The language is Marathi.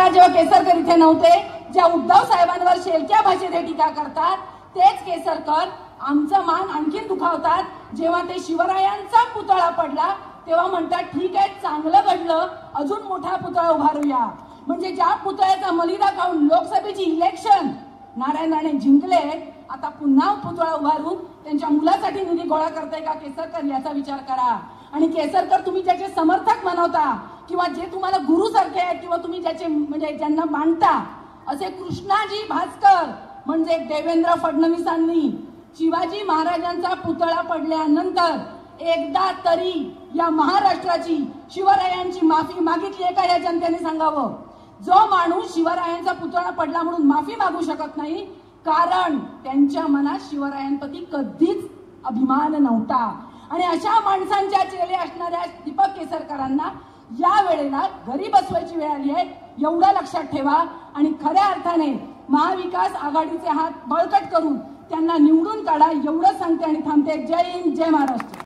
जेव्हा केसरकर इथे नव्हते, ज्या उद्धव साहेबांवर शेलक्या भाषेत टीका करतात, तेच केसरकर आमचं मान आणखीन दुखावतात जेव्हा ते शिवरायांचा पुतळा पडला तेव्हा म्हणतात ठीक आहे, चांगलं घडलं, अजून मोठा पुतळा उभारूया. म्हणजे ज्या पुतळ्याचा मलिदा खाऊन लोकसभेची इलेक्शन नारायण राणे जिंकले, आता पुन्हा पुतळा उभारून त्यांच्या मुलासाठी निधी गोळा करताय का केसरकर, याचा विचार करा. आणि केसरकर तुम्ही ज्याचे समर्थक म्हणवता किंवा जे तुम्हाला गुरु सारखे आहेत किंवा तुम्ही ज्याचे म्हणजे ज्यांना मानता, असे कृष्णाजी भास्कर म्हणजे देवेंद्र फडणवीसांनी शिवाजी महाराजांचा पुतळा पडल्यानंतर एकदा तरी या महाराष्ट्राची शिवरायांची माफी मागितली आहे का या जनतेने सांगावं. जो माणूस शिवरायांचा पुतळा पडला म्हणून माफी मागू शकत नाही, कारण त्यांच्या मनात शिवरायांप्रती कधीच अभिमान नव्हता. आणि अशा माणसांच्या चेले असणाऱ्या दीपक केसरकरांना या वेळेला घरी बसवायची वेळ आली आहे, एवढं लक्षात ठेवा. आणि खऱ्या अर्थाने महाविकास आघाडीचे हात बळकट करून त्यांना निवडून काढा, एवढं सांगते आणि थांबते. जय हिंद, जय महाराष्ट्र.